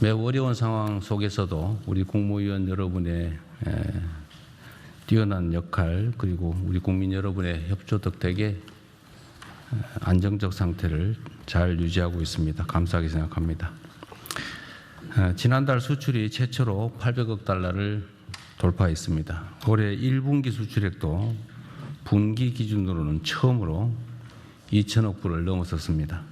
매우 어려운 상황 속에서도 우리 국무위원 여러분의 뛰어난 역할 그리고 우리 국민 여러분의 협조 덕택에 안정적 상태를 잘 유지하고 있습니다. 감사하게 생각합니다. 지난달 수출이 최초로 800억 달러를 돌파했습니다. 올해 1분기 수출액도 분기 기준으로는 처음으로 2천억 불을 넘어섰습니다.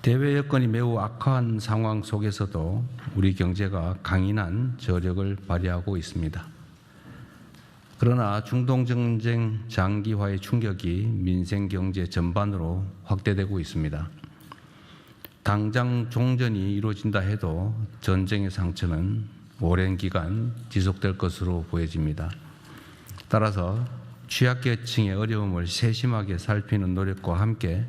대외 여건이 매우 악화한 상황 속에서도 우리 경제가 강인한 저력을 발휘하고 있습니다. 그러나 중동 전쟁 장기화의 충격이 민생 경제 전반으로 확대되고 있습니다. 당장 종전이 이루어진다 해도 전쟁의 상처는 오랜 기간 지속될 것으로 보여집니다. 따라서 취약계층의 어려움을 세심하게 살피는 노력과 함께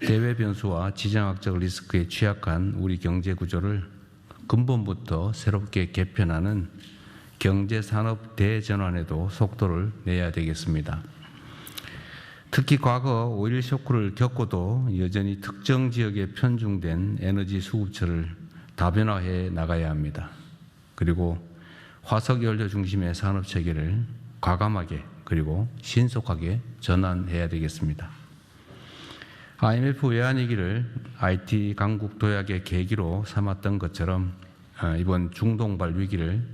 대외 변수와 지정학적 리스크에 취약한 우리 경제 구조를 근본부터 새롭게 개편하는 경제산업 대전환에도 속도를 내야 되겠습니다. 특히 과거 오일 쇼크를 겪고도 여전히 특정 지역에 편중된 에너지 수급처를 다변화해 나가야 합니다. 그리고 화석연료 중심의 산업체계를 과감하게 그리고 신속하게 전환해야 되겠습니다. IMF 외환위기를 IT 강국 도약의 계기로 삼았던 것처럼 이번 중동발 위기를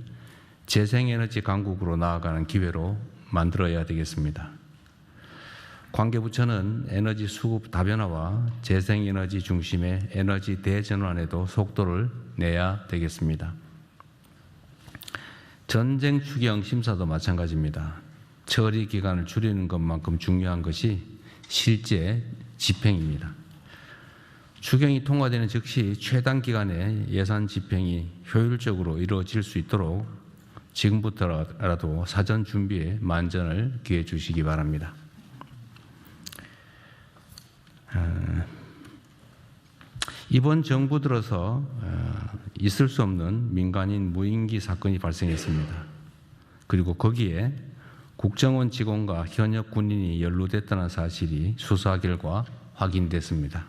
재생에너지 강국으로 나아가는 기회로 만들어야 되겠습니다. 관계부처는 에너지 수급 다변화와 재생에너지 중심의 에너지 대전환에도 속도를 내야 되겠습니다. 전쟁 추경 심사도 마찬가지입니다. 처리 기간을 줄이는 것만큼 중요한 것이 실제 집행입니다. 추경이 통과되는 즉시 최단 기간에 예산 집행이 효율적으로 이루어질 수 있도록 지금부터라도 사전 준비에 만전을 기해 주시기 바랍니다. 이번 정부 들어서 있을 수 없는 민간인 무인기 사건이 발생했습니다. 그리고 거기에 국정원 직원과 현역 군인이 연루됐다는 사실이 수사 결과 확인됐습니다.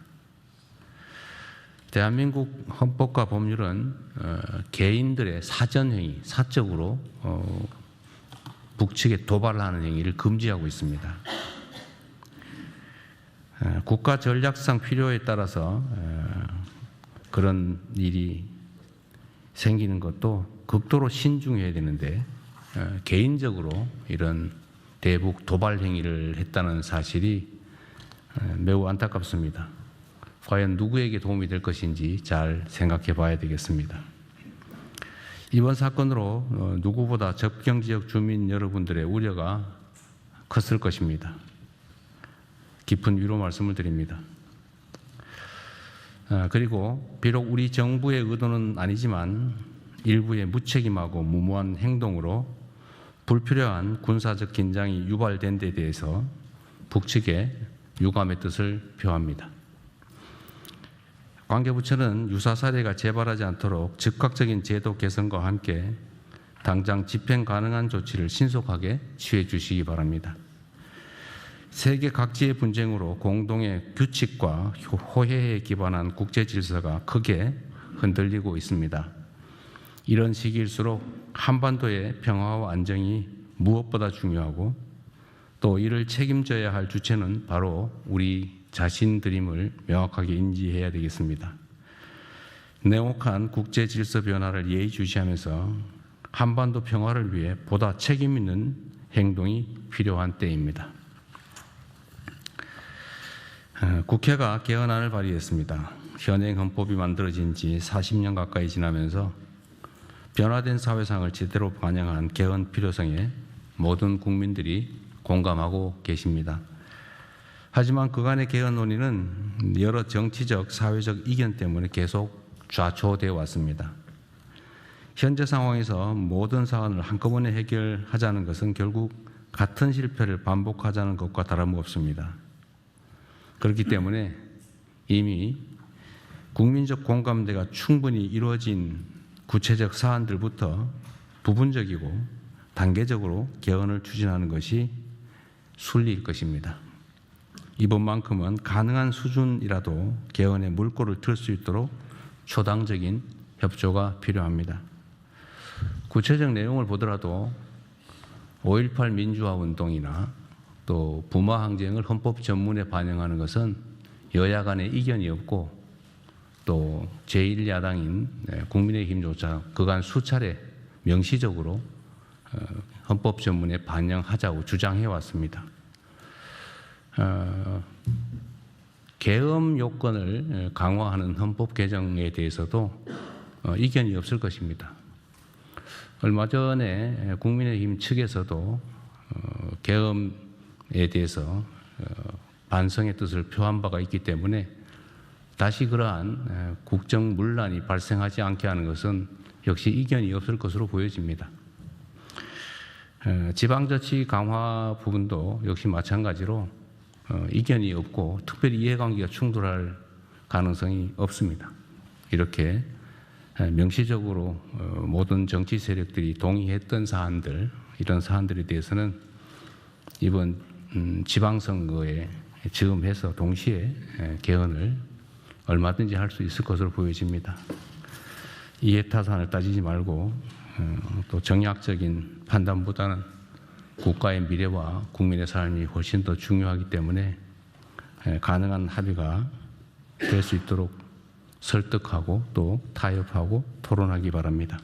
대한민국 헌법과 법률은 개인들의 사전행위, 사적으로 북측에 도발하는 행위를 금지하고 있습니다. 국가 전략상 필요에 따라서 그런 일이 생기는 것도 극도로 신중해야 되는데 개인적으로 이런 대북 도발 행위를 했다는 사실이 매우 안타깝습니다. 과연 누구에게 도움이 될 것인지 잘 생각해 봐야 되겠습니다. 이번 사건으로 누구보다 접경지역 주민 여러분들의 우려가 컸을 것입니다. 깊은 위로 말씀을 드립니다. 그리고 비록 우리 정부의 의도는 아니지만 일부의 무책임하고 무모한 행동으로 불필요한 군사적 긴장이 유발된 데 대해서 북측에 유감의 뜻을 표합니다. 관계부처는 유사 사례가 재발하지 않도록 즉각적인 제도 개선과 함께 당장 집행 가능한 조치를 신속하게 취해 주시기 바랍니다. 세계 각지의 분쟁으로 공동의 규칙과 호혜에 기반한 국제 질서가 크게 흔들리고 있습니다. 이런 시기일수록 한반도의 평화와 안정이 무엇보다 중요하고 또 이를 책임져야 할 주체는 바로 우리 자신들임을 명확하게 인지해야 되겠습니다. 냉혹한 국제 질서 변화를 예의주시하면서 한반도 평화를 위해 보다 책임 있는 행동이 필요한 때입니다. 국회가 개헌안을 발의했습니다. 현행 헌법이 만들어진 지 40년 가까이 지나면서 변화된 사회상을 제대로 반영한 개헌 필요성에 모든 국민들이 공감하고 계십니다. 하지만 그간의 개헌 논의는 여러 정치적, 사회적 이견 때문에 계속 좌초되어 왔습니다. 현재 상황에서 모든 사안을 한꺼번에 해결하자는 것은 결국 같은 실패를 반복하자는 것과 다름없습니다. 그렇기 때문에 이미 국민적 공감대가 충분히 이루어진 구체적 사안들부터 부분적이고 단계적으로 개헌을 추진하는 것이 순리일 것입니다. 이번만큼은 가능한 수준이라도 개헌에 물꼬를 틀 수 있도록 초당적인 협조가 필요합니다. 구체적 내용을 보더라도 5.18 민주화 운동이나 또 부마 항쟁을 헌법 전문에 반영하는 것은 여야 간의 이견이 없고 또 제1야당인 국민의힘조차 그간 수차례 명시적으로 헌법 전문에 반영하자고 주장해 왔습니다. 계엄 요건을 강화하는 헌법 개정에 대해서도 이견이 없을 것입니다. 얼마 전에 국민의힘 측에서도 계엄에 대해서 반성의 뜻을 표한 바가 있기 때문에 다시 그러한 국정 문란이 발생하지 않게 하는 것은 역시 이견이 없을 것으로 보여집니다. 지방자치 강화 부분도 역시 마찬가지로 이견이 없고 특별히 이해관계가 충돌할 가능성이 없습니다. 이렇게 명시적으로 모든 정치 세력들이 동의했던 사안들, 이런 사안들에 대해서는 이번 지방선거에 즈음해서 동시에 개헌을 얼마든지 할 수 있을 것으로 보여집니다. 이해타산을 따지지 말고 또 정략적인 판단보다는 국가의 미래와 국민의 삶이 훨씬 더 중요하기 때문에 가능한 합의가 될 수 있도록 설득하고 또 타협하고 토론하기 바랍니다.